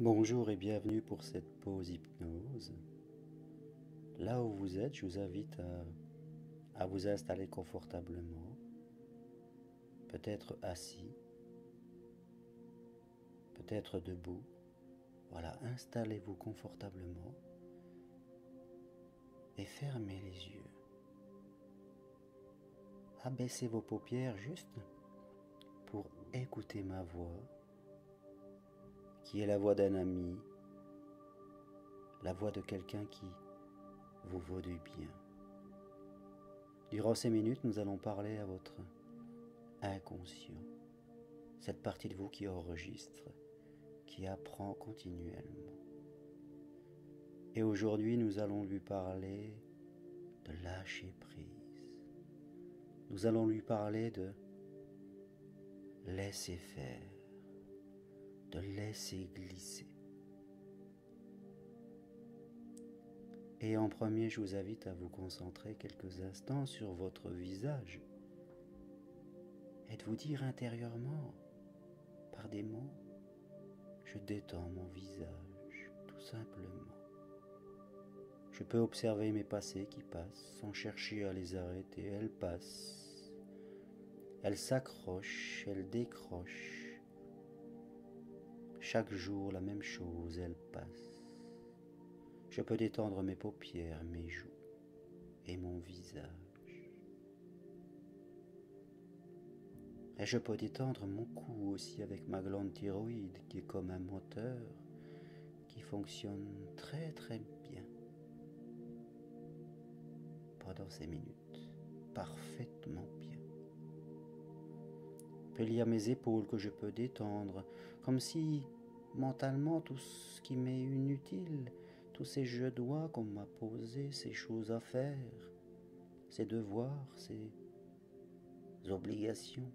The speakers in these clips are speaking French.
Bonjour et bienvenue pour cette pause hypnose. Là où vous êtes, je vous invite à vous installer confortablement, peut-être assis, peut-être debout. Voilà, installez-vous confortablement et fermez les yeux. Abaissez vos paupières juste pour écouter ma voix, qui est la voix d'un ami, la voix de quelqu'un qui vous vaut du bien. Durant ces minutes, nous allons parler à votre inconscient, cette partie de vous qui enregistre, qui apprend continuellement. Et aujourd'hui, nous allons lui parler de lâcher prise. Nous allons lui parler de laisser faire, de laisser glisser. Et en premier, je vous invite à vous concentrer quelques instants sur votre visage et de vous dire intérieurement, par des mots, je détends mon visage, tout simplement. Je peux observer mes passés qui passent sans chercher à les arrêter. Elles passent, elles s'accrochent, elles décrochent. Chaque jour la même chose, elles passent. Je peux détendre mes paupières, mes joues et mon visage. Et je peux détendre mon cou aussi avec ma glande thyroïde qui est comme un moteur qui fonctionne très très bien pendant ces minutes, parfaitement bien. Puis il y a mes épaules que je peux détendre, comme si mentalement tout ce qui m'est inutile, tous ces je dois qu'on m'a posés, ces choses à faire, ces devoirs, ces obligations,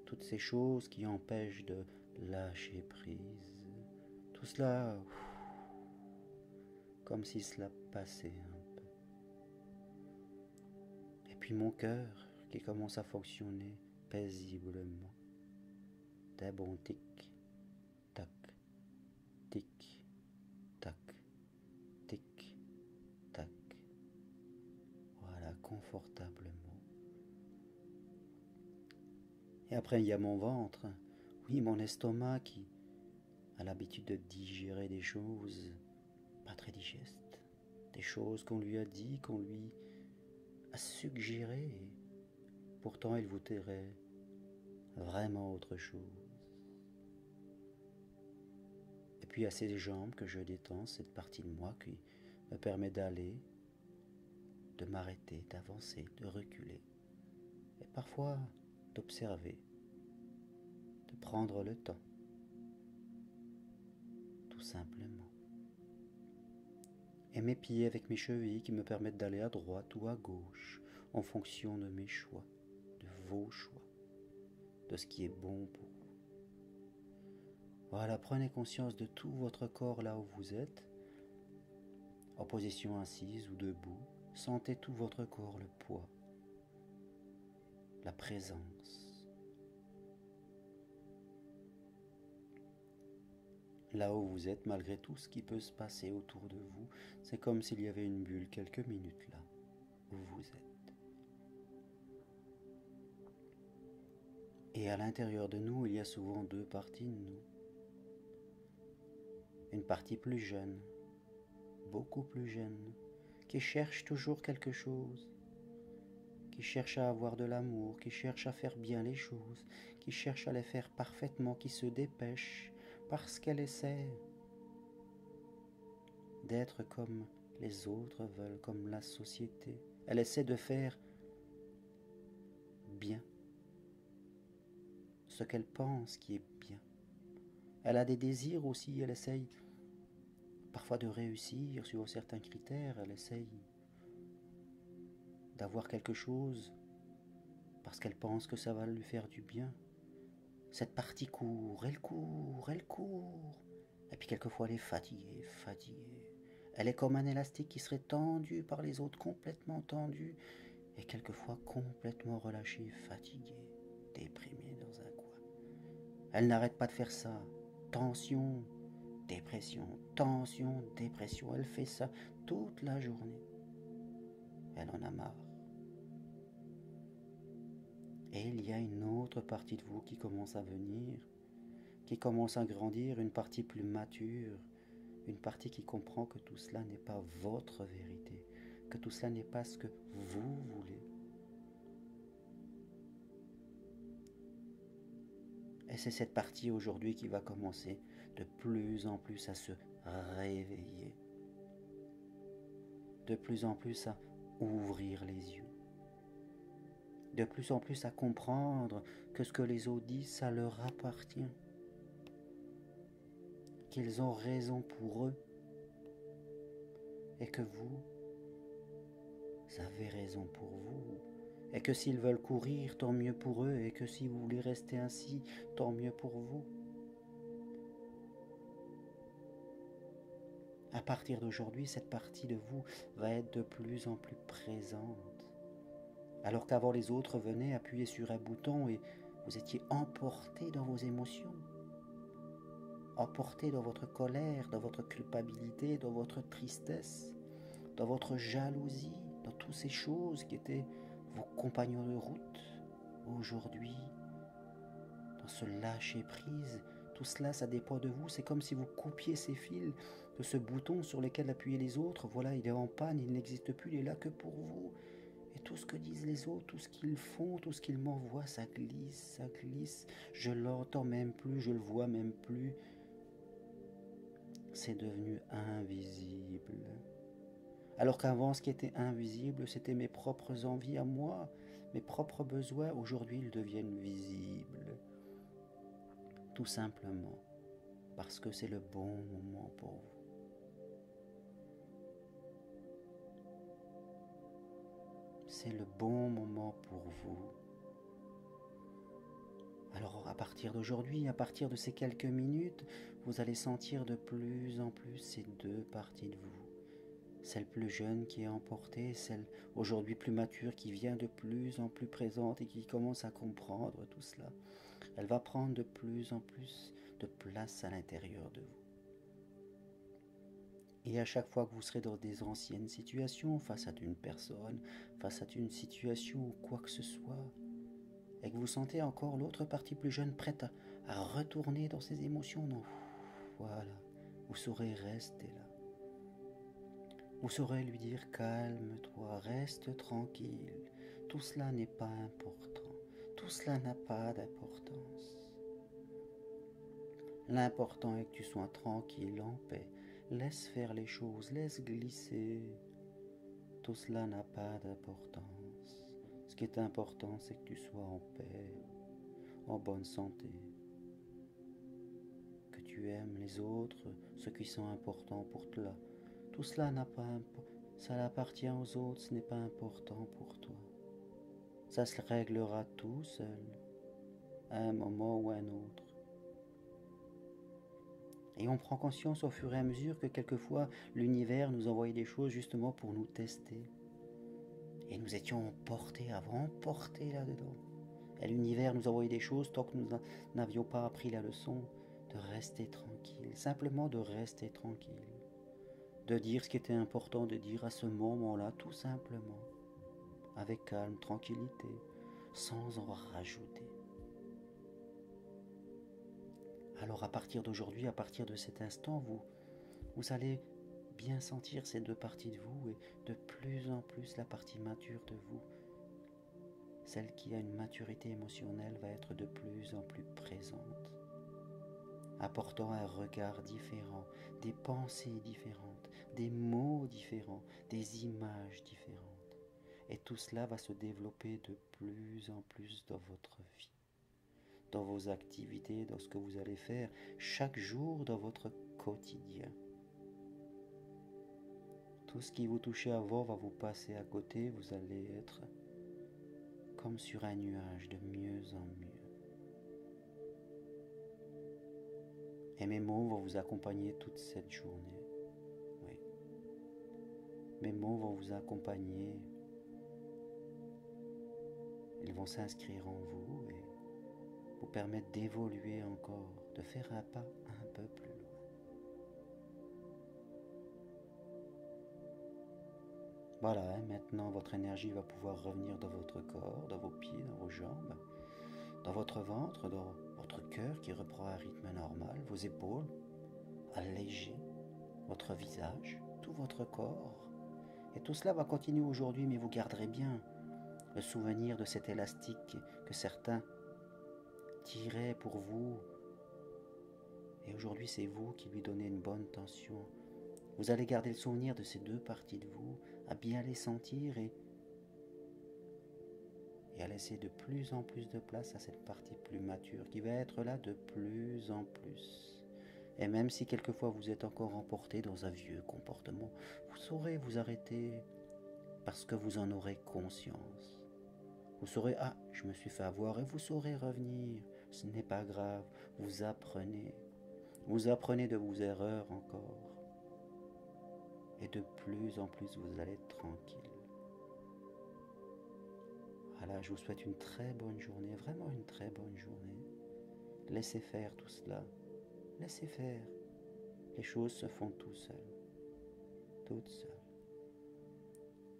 toutes ces choses qui empêchent de lâcher prise, tout cela, comme si cela passait un peu. Et puis mon cœur qui commence à fonctionner paisiblement, d'un bon tic, tac, tic, tac, tic, tac. Voilà, confortablement. Et après, il y a mon ventre, oui, mon estomac qui a l'habitude de digérer des choses pas très digestes, des choses qu'on lui a dit, qu'on lui a suggéré, et pourtant il voudrait vraiment autre chose. Et puis il y a ces jambes que je détends, cette partie de moi qui me permet d'aller, de m'arrêter, d'avancer, de reculer, et parfois d'observer, de prendre le temps, tout simplement. Et mes pieds avec mes chevilles qui me permettent d'aller à droite ou à gauche en fonction de mes choix, de vos choix, de ce qui est bon pour vous. Voilà, prenez conscience de tout votre corps là où vous êtes, en position assise ou debout. Sentez tout votre corps, le poids, la présence. Là où vous êtes, malgré tout ce qui peut se passer autour de vous, c'est comme s'il y avait une bulle quelques minutes là où vous êtes. Et à l'intérieur de nous, il y a souvent deux parties de nous. Une partie plus jeune, beaucoup plus jeune, qui cherche toujours quelque chose, qui cherche à avoir de l'amour, qui cherche à faire bien les choses, qui cherche à les faire parfaitement, qui se dépêche parce qu'elle essaie d'être comme les autres veulent, comme la société. Elle essaie de faire bien ce qu'elle pense qui est bien. Elle a des désirs aussi, elle essaye parfois de réussir sur certains critères, elle essaye d'avoir quelque chose parce qu'elle pense que ça va lui faire du bien. Cette partie court, elle court, elle court. Et puis quelquefois elle est fatiguée, fatiguée. Elle est comme un élastique qui serait tendu par les autres, complètement tendu, et quelquefois complètement relâchée, fatiguée, déprimée dans un coin. Elle n'arrête pas de faire ça. Tension, dépression, tension, dépression. Elle fait ça toute la journée. Elle en a marre. Et il y a une autre partie de vous qui commence à venir, qui commence à grandir, une partie plus mature, une partie qui comprend que tout cela n'est pas votre vérité, que tout cela n'est pas ce que vous voulez. Et c'est cette partie aujourd'hui qui va commencer de plus en plus à se réveiller, de plus en plus à ouvrir les yeux, de plus en plus à comprendre que ce que les autres disent, ça leur appartient, qu'ils ont raison pour eux, et que vous avez raison pour vous, et que s'ils veulent courir, tant mieux pour eux, et que si vous voulez rester ainsi, tant mieux pour vous. À partir d'aujourd'hui, cette partie de vous va être de plus en plus présente. Alors qu'avant les autres venaient appuyer sur un bouton et vous étiez emporté dans vos émotions, emporté dans votre colère, dans votre culpabilité, dans votre tristesse, dans votre jalousie, dans toutes ces choses qui étaient vos compagnons de route. Aujourd'hui, dans ce lâcher-prise, tout cela, ça dépend de vous. C'est comme si vous coupiez ces fils de ce bouton sur lequel appuyer les autres. Voilà, il est en panne, il n'existe plus, il est là que pour vous. Et tout ce que disent les autres, tout ce qu'ils font, tout ce qu'ils m'envoient, ça glisse, ça glisse. Je l'entends même plus, je le vois même plus. C'est devenu invisible. Alors qu'avant, ce qui était invisible, c'était mes propres envies à moi, mes propres besoins. Aujourd'hui, ils deviennent visibles. Tout simplement parce que c'est le bon moment pour vous. C'est le bon moment pour vous. Alors à partir d'aujourd'hui, à partir de ces quelques minutes, vous allez sentir de plus en plus ces deux parties de vous. Celle plus jeune qui est emportée, celle aujourd'hui plus mature qui vient de plus en plus présente et qui commence à comprendre tout cela. Elle va prendre de plus en plus de place à l'intérieur de vous. Et à chaque fois que vous serez dans des anciennes situations, face à une personne, face à une situation ou quoi que ce soit, et que vous sentez encore l'autre partie plus jeune prête à retourner dans ses émotions, non, voilà, vous saurez rester là. Vous saurez lui dire calme-toi, reste tranquille, tout cela n'est pas important, tout cela n'a pas d'importance. L'important est que tu sois tranquille, en paix, laisse faire les choses, laisse glisser, tout cela n'a pas d'importance. Ce qui est important, c'est que tu sois en paix, en bonne santé, que tu aimes les autres, ceux qui sont importants pour toi. Tout cela n'a pas ça appartient aux autres, ce n'est pas important pour toi. Ça se réglera tout seul, à un moment ou à un autre. Et on prend conscience au fur et à mesure que quelquefois l'univers nous envoyait des choses justement pour nous tester. Et nous étions emportés là-dedans. Et l'univers nous envoyait des choses tant que nous n'avions pas appris la leçon de rester tranquille, simplement de rester tranquille. De dire ce qui était important de dire à ce moment-là, tout simplement, avec calme, tranquillité, sans en rajouter. Alors à partir d'aujourd'hui, à partir de cet instant, vous allez bien sentir ces deux parties de vous et de plus en plus la partie mature de vous, celle qui a une maturité émotionnelle, va être de plus en plus présente, apportant un regard différent, des pensées différentes, des mots différents, des images différentes. Et tout cela va se développer de plus en plus dans votre vie, dans vos activités, dans ce que vous allez faire chaque jour dans votre quotidien. Tout ce qui vous touchait avant va vous passer à côté, vous allez être comme sur un nuage de mieux en mieux. Et mes mots vont vous accompagner toute cette journée. Oui. Mes mots vont vous accompagner. Ils vont s'inscrire en vous et vous permettre d'évoluer encore, de faire un pas un peu plus loin. Voilà, hein, maintenant votre énergie va pouvoir revenir dans votre corps, dans vos pieds, dans vos jambes, dans votre ventre, dans votre cœur qui reprend un rythme normal, vos épaules allégées, votre visage, tout votre corps. Et tout cela va continuer aujourd'hui, mais vous garderez bien le souvenir de cet élastique que certains tiraient pour vous. Et aujourd'hui, c'est vous qui lui donnez une bonne tension. Vous allez garder le souvenir de ces deux parties de vous, à bien les sentir et à laisser de plus en plus de place à cette partie plus mature qui va être là de plus en plus. Et même si quelquefois vous êtes encore emporté dans un vieux comportement, vous saurez vous arrêter parce que vous en aurez conscience. Vous saurez, ah, je me suis fait avoir et vous saurez revenir. Ce n'est pas grave, vous apprenez. Vous apprenez de vos erreurs encore. Et de plus en plus, vous allez être tranquille. Voilà, je vous souhaite une très bonne journée, vraiment une très bonne journée. Laissez faire tout cela. Laissez faire. Les choses se font tout seules. Toutes seules.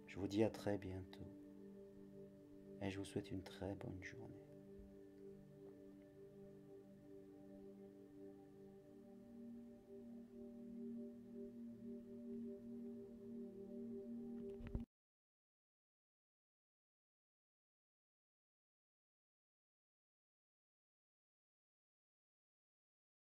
Je vous dis à très bientôt. Et je vous souhaite une très bonne journée.